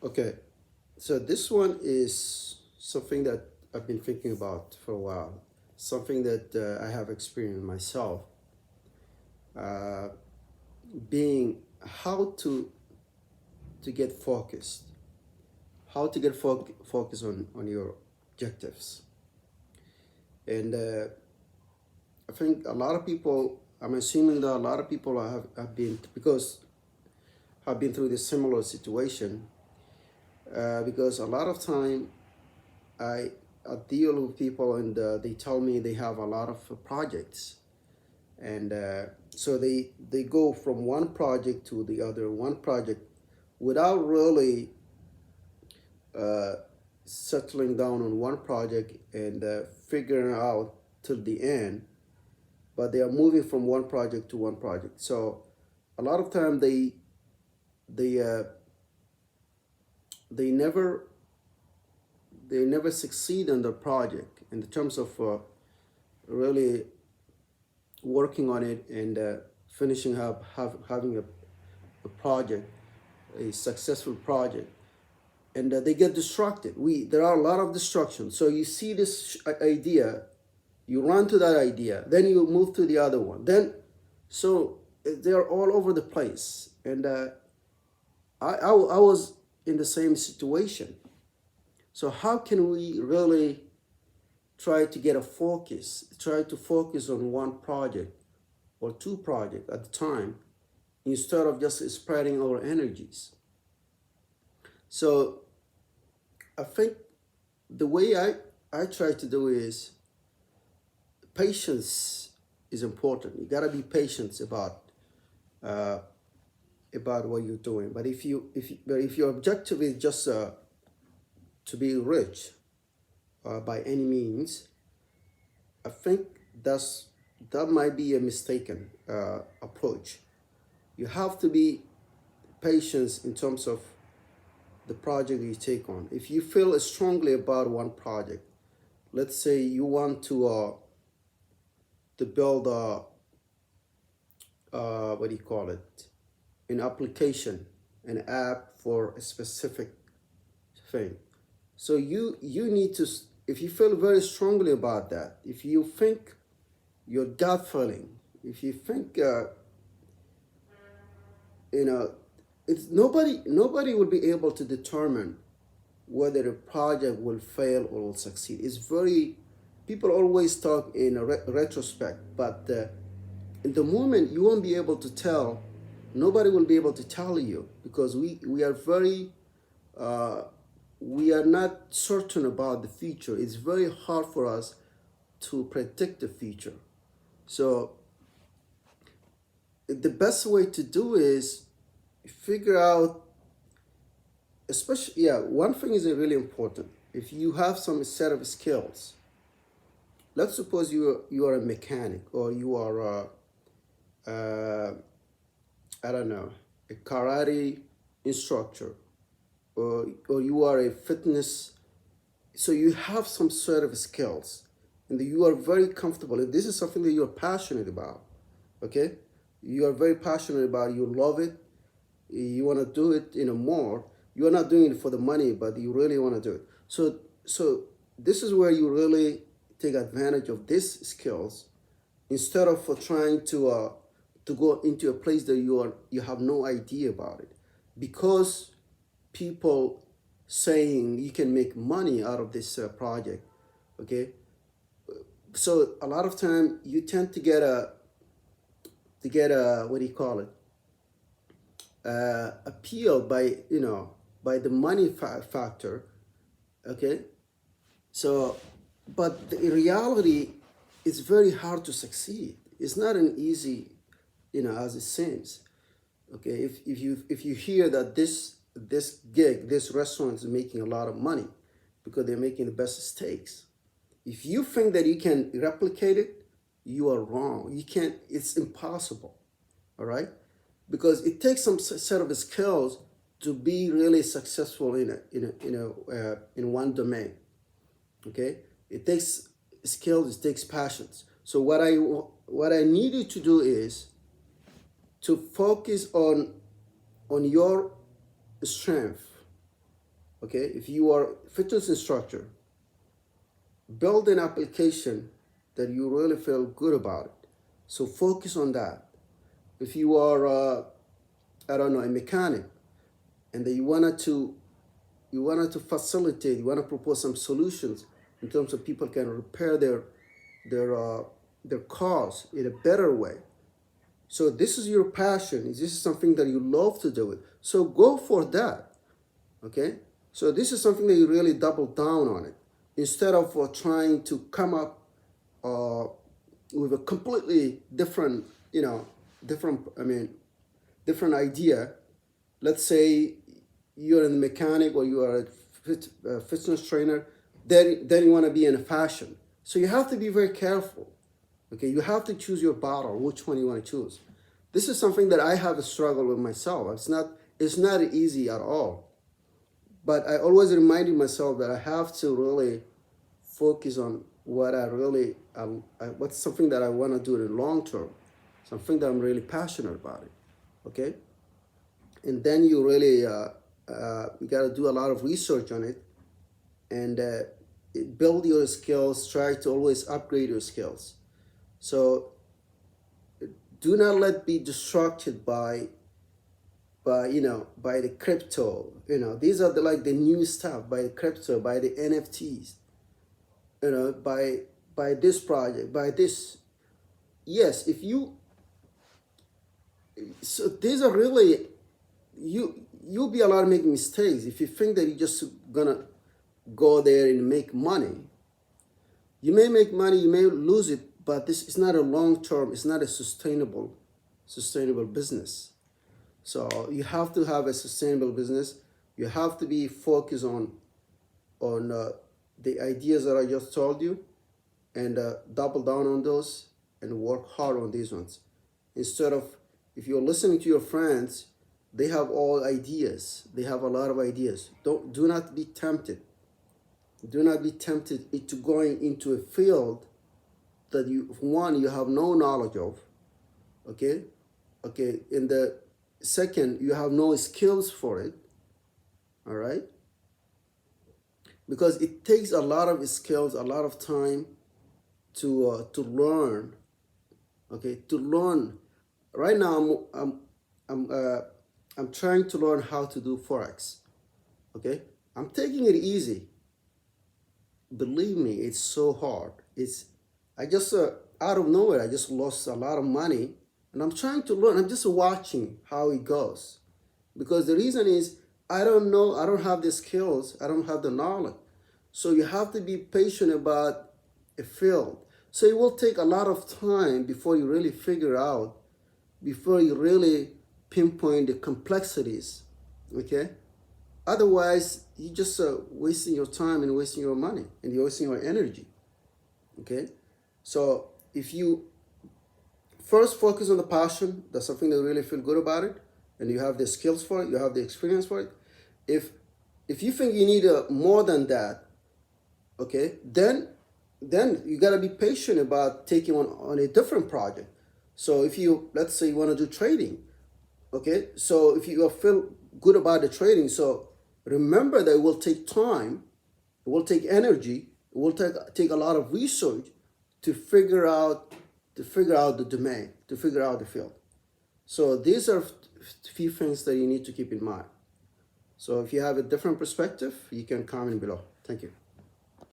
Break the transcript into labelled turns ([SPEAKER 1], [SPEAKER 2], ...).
[SPEAKER 1] Okay, so this one is something that I've been thinking about for a while, something that I have experienced myself, uh, being how to get focused, how to get focus on your objectives. And I think a lot of people, I'm assuming that a lot of people have been, because have been through this similar situation, because a lot of time I, I deal with people and they tell me they have a lot of projects, and so they go from one project to the other, one project, without really uh, settling down on one project and figuring out till the end. But they are moving from one project to one project. So a lot of time they uh, they never they never succeed on the project in the terms of really working on it and finishing up having a project, a successful project. And they get distracted. There are a lot of distractions. So you see this idea, you run to that idea, then you move to the other one, then so they're all over the place. And I was in the same situation. So how can we really try to get a focus, try to focus on one project or two projects at a time, instead of just spreading our energies? So I think the way I try to do is, patience is important. You gotta be patient uh, about what you're doing. But if your objective is just to be rich by any means, I think that's that might be a mistaken approach. You have to be patient in terms of the project you take on. If you feel strongly about one project, let's say you want to build a what do you call it, an application, an app for a specific thing. So you need to, if you feel very strongly about that, if you think your gut feeling, if you think you know, it's nobody will be able to determine whether a project will fail or will succeed. It's very, people always talk in a retrospect, but in the moment you won't be able to tell. Nobody will be able to tell you, because we are very uh, we are not certain about the future. It's very hard for us to predict the future. So the best way to do is figure out, especially, yeah, one thing is really important. If you have some set of skills, let's suppose you are a mechanic, or you are I don't know, a karate instructor, or you are a fitness, so you have some sort of skills, and you are very comfortable, if this is something that you're passionate about, okay, you are very passionate about, you love it, you want to do it, more, you're not doing it for the money, but you really want to do it. So this is where you really take advantage of these skills, instead of for trying to go into a place that you have no idea about it, because people saying you can make money out of this project, okay. So a lot of time you tend to get a what do you call it, appeal by, by the money factor, okay. So but in reality, it's very hard to succeed. It's not an easy, as it seems, okay. If you hear that this restaurant is making a lot of money because they're making the best steaks, if you think that you can replicate it, you are wrong. You can't. It's impossible. All right, because it takes some set of skills to be really successful in one domain. Okay, it takes skills. It takes passions. So what I need you to do is to focus on your strength, Okay, if you are a fitness instructor, build an application that you really feel good about it. So focus on that. If you are, I don't know, a mechanic, and that you wanted to facilitate, you want to propose some solutions in terms of people can repair their uh, their cars in a better way. So this is your passion. This is something that you love to do it. So go for that. Okay. So this is something that you really double down on it instead of trying to come up uh, with a completely different, different. I mean, different idea. Let's say you're in the mechanic or you are a fitness trainer, then you want to be in a fashion. So you have to be very careful. Okay, you have to choose your battle, which one you want to choose. This is something that I have a struggle with myself. It's not easy at all. But I always reminded myself that I have to really focus on what what's something that I want to do in the long term, something that I'm really passionate about it. Okay, and then you got to do a lot of research on it and build your skills. Try to always upgrade your skills. So do not let be distracted by the crypto. These are like the new stuff, by the crypto, by the NFTs, by this project, by this. Yes, if you so these are really, you'll be allowed to make mistakes if you think that you're just gonna go there and make money. You may make money, you may lose it, but this is not a long term. It's not a sustainable business. So you have to have a sustainable business. You have to be focused on the ideas that I just told you, and double down on those and work hard on these ones. Instead of, if you're listening to your friends, they have all ideas. They have a lot of ideas. Do not be tempted. Do not be tempted into going into a field that you have no knowledge of. Okay? Okay. In the second, you have no skills for it. All right? Because it takes a lot of skills, a lot of time to learn. Okay, to learn. Right now, I'm trying to learn how to do forex. Okay, I'm taking it easy. Believe me, it's so hard. I just out of nowhere, I just lost a lot of money, and I'm trying to learn. I'm just watching how it goes, because the reason is I don't know. I don't have the skills. I don't have the knowledge. So you have to be patient about a field. So it will take a lot of time before you really figure out, before you really pinpoint the complexities. Okay. Otherwise, you're just wasting your time and wasting your money and you're wasting your energy. Okay. So if you first focus on the passion, that's something that you really feel good about it, and you have the skills for it, you have the experience for it. If you think you need more than that, okay, then you gotta be patient about taking on a different project. So if let's say you want to do trading, okay, so if you feel good about the trading, so remember that it will take time, it will take energy, it will take a lot of research to figure out the domain, to figure out the field. So these are few things that you need to keep in mind. So if you have a different perspective, you can comment below. Thank you.